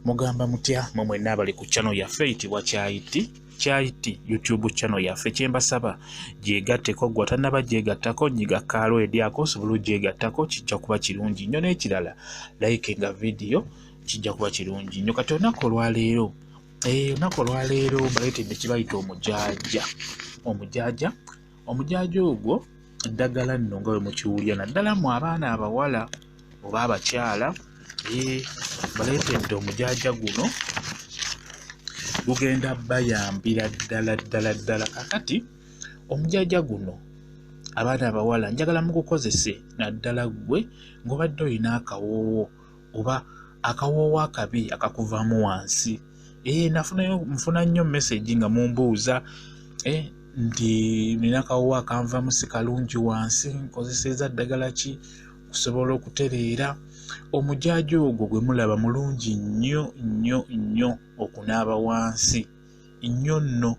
Mugamba mutya mwe nabali ku channel yaffe eyitibwa Kyayiti YouTube channel yaffe. Kyembasaba gyegatteko gwe tannaba gyegattako nyiga kaalo edyako osobola gyegattako, kijja kuba kirungi nnyo. N'ekirala like nga video kijja kuba kirungi nnyo. Kati olunaku olwaleero baleetedde kibayita omujaaja ogwo eddagala nno nga bwe mukiwulira, naddala mu abaana abawala oba abakyala. Baleetedde omujaaja guno gugenda bayambira ddala. Kakati omujaaja guno abaana abawala njagala mugukozese naddala gwe ng'obadde olina akawoowo oba akawoowo akabi akakuvaamu wansi. Nfuna nnyo message nga mumbuuza nti nina akawoowo akanvaamu si kalungi wansi, nkozeseza ddagala ki kusobola okutereera. Omujaaja ogwo gwe mulaba mulungi nnyo okunaaba wansi nnyo nno.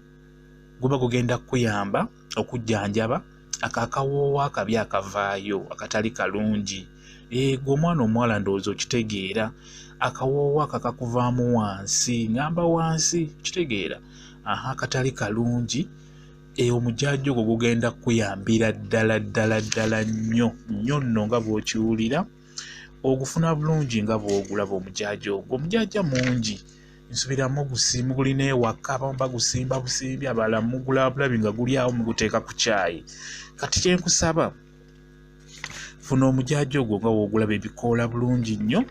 Guba gugenda kuyamba okujjanjaba akakawoowo akabi akavaayo akatali kalungi. Gwe omwana omuwala ndowooza okitegeera, akawoowo akakuvaamu wansi, ngamba wansi kitegeera, akatali kalungi. Omujaaja ogwo gugenda kuyambira ddala nnyo nno nga bw'okiwulira. Ogufuna bulungi nga bw'ogulaba omujaaja ogwo. Omujaaja mungi, nsubiramu gulina ewaka, abamu bagusimba busimbi, abalala mugula bulabi nga guli awo muguteeka ku caayi. Kati kyenkusaba, funa omujaaja ogwo nga bw'ogulaba ebikoola bulungi nnyo,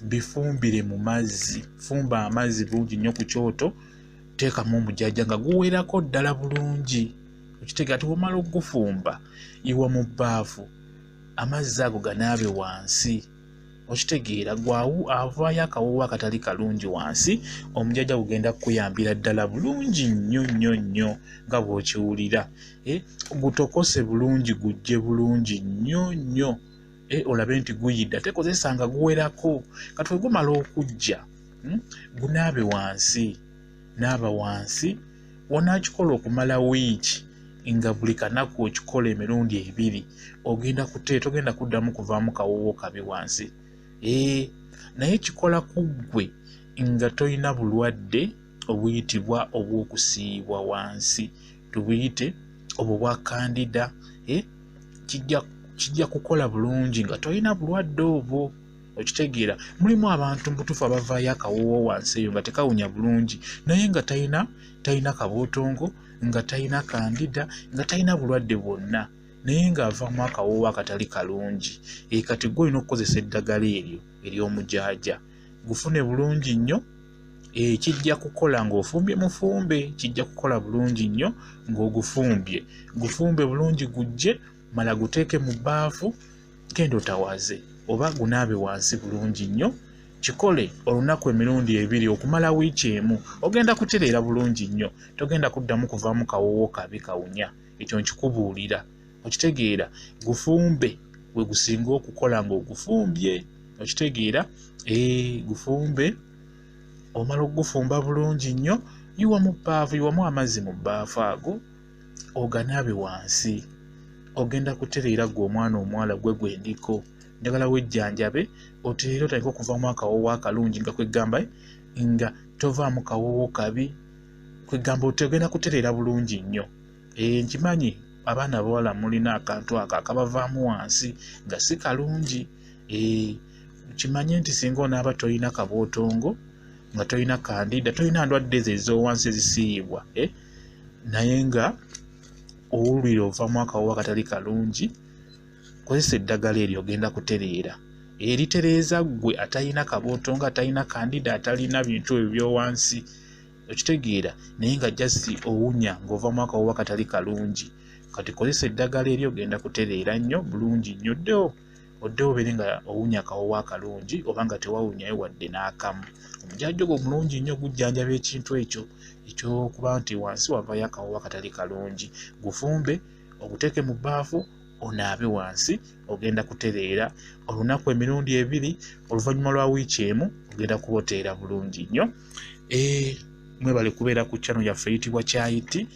bifumbire mu mazzi. Fumba amazzi bulungi nnyo ku kyoto, teekamu omujaaja nga guwerako ddala bulungi. Okitegeera ati womala okugufumba yiwa mu bbaafu, amazzi ago ganaabe wansi. Okitegeera avaayo akawoowo akatali kalungi wansi. Omujaaja gugenda kukuyambira ddala bulungi nnyo nga bw'okiwulira. Gutokose bulungi, gujje bulungi nnyo. Olabe nti guyidda, tekozesa nga guwerako. Kati gumala okujja gunaabe wansi. Naaba wansi, wonaakikola okumala wiiki nga buli kanaku okikola emirundi 2, togenda kuddamu kuvaamu kawoowo kabi wansi. Naye kikola ku ggwe nga toyina bulwadde obuyitibwa obw'okusiibwa wansi, tubuyite obwo bwa kandida. Kijja kukola bulungi nga toyina bulwadde obwo. Okitegeera, mulimu abantu mbutuufu abavaayo akawoowo wansi eyo nga tekawunya bulungi, naye nga talina kabootongo, nga talina kandida, nga talina bulwadde bwonna, naye ng'avaamu akawoowo akatali kalungi. Kati gwe olina okukozesa eddagala eryo ery'omujaaja. Gufune bulungi nnyo. Kijja kukola ng'ofumbye mufumbe, kijja kukola bulungi nnyo ng'ogufumbye. Gufumbe bulungi gujje, mala guteeke mu bbaafu, genda otawaze oba gunaabe wansi bulungi nnyo. Kikole olunaku emirundi 2 okumala wiiki emu, ogenda kutereera bulungi nnyo. Togenda kuddamu kuvaamu kawoowo kabi kawunya. Ekyo nkikubuulira. Okitegeera, gufumbe we gusinga okukola ng'ogufumbye. Okitegeera, gufumbe. Omala okugufumba bulungi nnyo, yiwamu amazzi mu bbaafu ago, oganaabe wansi. Ogenda kutereera gwe omwana omuwala gwe ndiko. Njagala wejjanjabe otereera otandika okuvaamu akawoowo akalungi nga kwegamba nga tovaamu kawoowo kabi. Kwegamba ogenda kutereera bulungi nnyo. Nkimanyi abaana abawala mulina akantu ako akabavaamu wansi nga si kalungi. Kimanye nti singa onaaba tolina kabootongo, nga tolina kandida, tolina ndwadde ezo ez'owansi ezisiiyibwa, naye nga owulira ovaamu akawoowo akatali kalungi, kozesa eddagala eryo ogenda kutereera. Eritereeza gwe atalina kabootongo, atalina kandida, atalina bintu ebyo by'owansi. Okitegeera, naye nga jasi owunya ng'ovaamu akawoowo akatali kalungi. Kati kozesa eddagala eryo ogenda kutereera nnyo bulungi nnyo. Odde obeere nga owunya akawoowo akalungi oba nga tewawunyayo wadde n'akamu. Omujaaja ogwo mulungi nnyo, gujjanjaba ekintu ekyo eky'okuba nti wansi wavaayo akawoowo akatali kalungi. Gufumbe, oguteeke mu bbaafu, onaabe wansi, ogenda kutereera olunaku emirundi 2. Oluvannyuma lwa wiiki emu ogenda kuba oteera bulungi nnyo. Mwebale kubeera ku channel yaffe eyitibwa Kyayiti.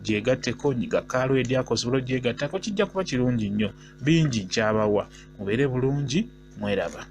Gyegatteko nyiga kaalo edyako osobola gyegattako, kijja kuba kirungi nnyo. Bingi nkyabawa. Mubeere bulungi, mweraba.